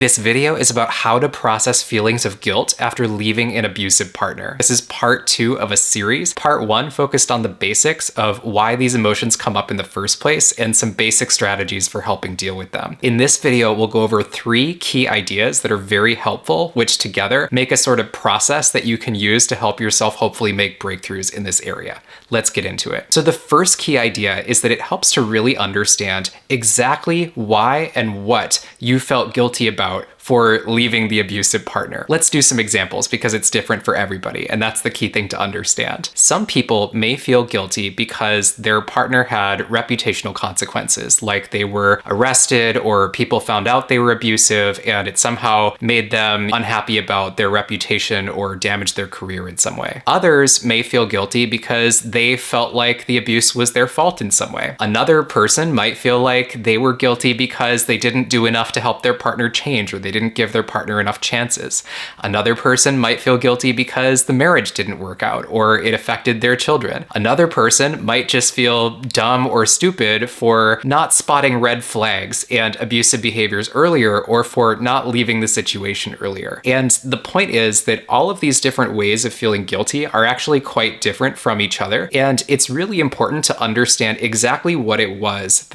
This video is about how to process feelings of guilt after leaving an abusive partner. This is part 2 of a series. Part 1 focused on the basics of why these emotions come up in the first place and some basic strategies for helping deal with them. In this video, we'll go over 3 key ideas that are very helpful, which together make a sort of process that you can use to help yourself hopefully make breakthroughs in this area. Let's get into it. So the first key idea is that it helps to really understand exactly why and what you felt guilty about for leaving the abusive partner. Let's do some examples because it's different for everybody, and that's the key thing to understand. Some people may feel guilty because their partner had reputational consequences, like they were arrested or people found out they were abusive and it somehow made them unhappy about their reputation or damaged their career in some way. Others may feel guilty because they felt like the abuse was their fault in some way. Another person might feel like they were guilty because they didn't do enough to help their partner change, or they didn't give their partner enough chances. Another person might feel guilty because the marriage didn't work out or it affected their children. Another person might just feel dumb or stupid for not spotting red flags and abusive behaviors earlier, or for not leaving the situation earlier. And the point is that all of these different ways of feeling guilty are actually quite different from each other. And it's really important to understand exactly what it was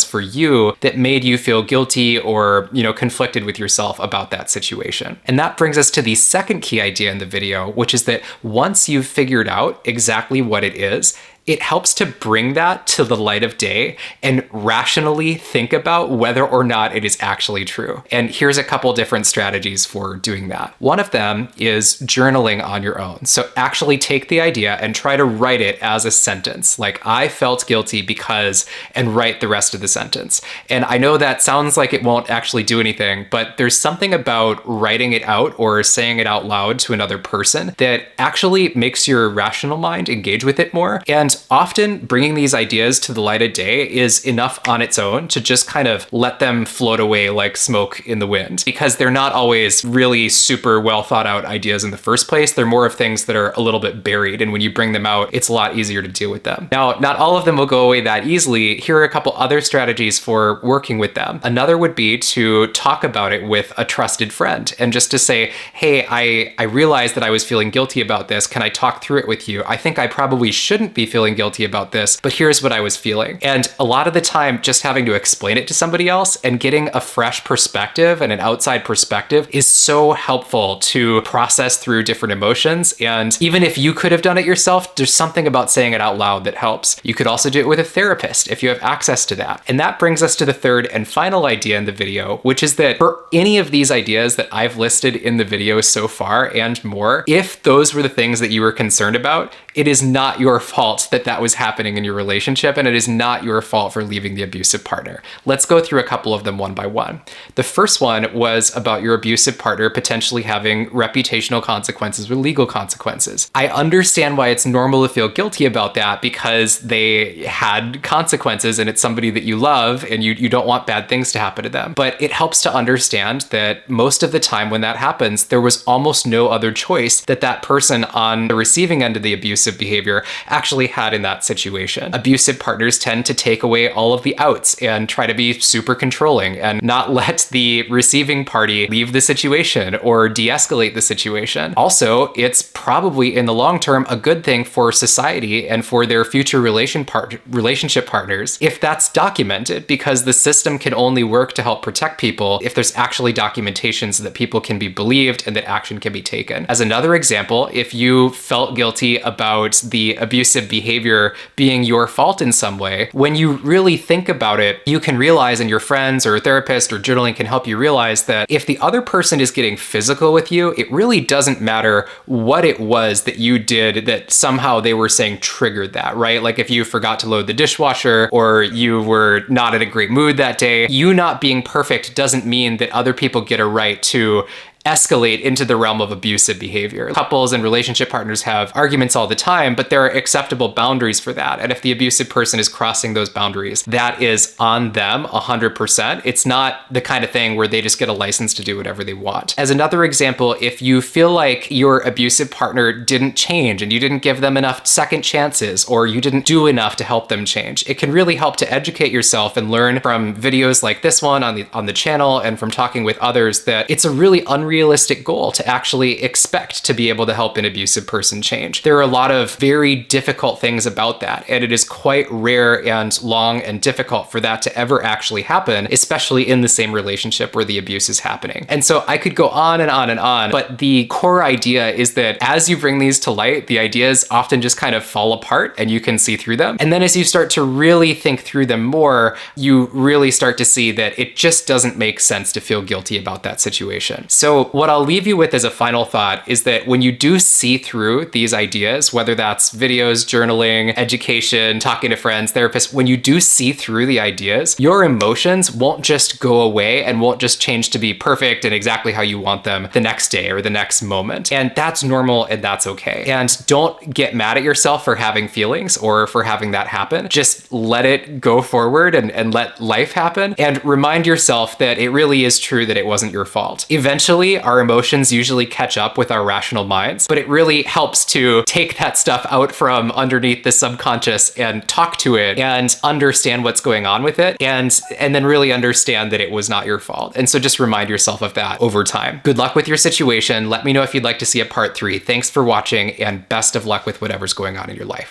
for you that made you feel guilty or, conflicted with yourself about that situation. And that brings us to the second key idea in the video, which is that once you've figured out exactly what it is, it helps to bring that to the light of day and rationally think about whether or not it is actually true. And here's a couple different strategies for doing that. One of them is journaling on your own. So actually take the idea and try to write it as a sentence, like I felt guilty because, and write the rest of the sentence. And I know that sounds like it won't actually do anything, but there's something about writing it out or saying it out loud to another person that actually makes your rational mind engage with it more. And often bringing these ideas to the light of day is enough on its own to just kind of let them float away like smoke in the wind, because they're not always really super well thought out ideas in the first place. They're more of things that are a little bit buried, and when you bring them out, it's a lot easier to deal with them. Now, not all of them will go away that easily. Here are a couple other strategies for working with them. Another would be to talk about it with a trusted friend and just to say, hey, I realized that I was feeling guilty about this. Can I talk through it with you? I think I probably shouldn't be feeling guilty about this, but here's what I was feeling. And a lot of the time, just having to explain it to somebody else and getting a fresh perspective and an outside perspective is so helpful to process through different emotions. And even if you could have done it yourself, there's something about saying it out loud that helps. You could also do it with a therapist if you have access to that. And that brings us to the third and final idea in the video, which is that for any of these ideas that I've listed in the video so far and more, if those were the things that you were concerned about, it is not your fault that was happening in your relationship, and it is not your fault for leaving the abusive partner. Let's go through a couple of them one by one. The first one was about your abusive partner potentially having reputational consequences or legal consequences. I understand why it's normal to feel guilty about that because they had consequences and it's somebody that you love and you don't want bad things to happen to them. But it helps to understand that most of the time when that happens, there was almost no other choice that person on the receiving end of the abusive behavior actually had in that situation. Abusive partners tend to take away all of the outs and try to be super controlling and not let the receiving party leave the situation or de-escalate the situation. Also, it's probably in the long term a good thing for society and for their future relationship partners if that's documented, because the system can only work to help protect people if there's actually documentation so that people can be believed and that action can be taken. As another example, if you felt guilty about the abusive behavior being your fault in some way, when you really think about it, you can realize, and your friends or therapist or journaling can help you realize, that if the other person is getting physical with you, it really doesn't matter what it was that you did that somehow they were saying triggered that, right? Like if you forgot to load the dishwasher or you were not in a great mood that day, you not being perfect doesn't mean that other people get a right to escalate into the realm of abusive behavior. Couples and relationship partners have arguments all the time, but there are acceptable boundaries for that. And if the abusive person is crossing those boundaries, that is on them 100%. It's not the kind of thing where they just get a license to do whatever they want. As another example, if you feel like your abusive partner didn't change and you didn't give them enough second chances, or you didn't do enough to help them change, it can really help to educate yourself and learn from videos like this one on the channel and from talking with others that it's a really unrealistic goal to actually expect to be able to help an abusive person change. There are a lot of very difficult things about that, and it is quite rare and long and difficult for that to ever actually happen, especially in the same relationship where the abuse is happening. And so I could go on and on and on, but the core idea is that as you bring these to light, the ideas often just kind of fall apart and you can see through them. And then as you start to really think through them more, you really start to see that it just doesn't make sense to feel guilty about that situation. So what I'll leave you with as a final thought is that when you do see through these ideas, whether that's videos, journaling, education, talking to friends, therapists, when you do see through the ideas, your emotions won't just go away and won't just change to be perfect and exactly how you want them the next day or the next moment. And that's normal and that's okay. And don't get mad at yourself for having feelings or for having that happen. Just let it go forward and let life happen, and remind yourself that it really is true that it wasn't your fault. Eventually, our emotions usually catch up with our rational minds, but it really helps to take that stuff out from underneath the subconscious and talk to it and understand what's going on with it, and then really understand that it was not your fault. And so just remind yourself of that over time. Good luck with your situation. Let me know if you'd like to see a part 3. Thanks for watching, and best of luck with whatever's going on in your life.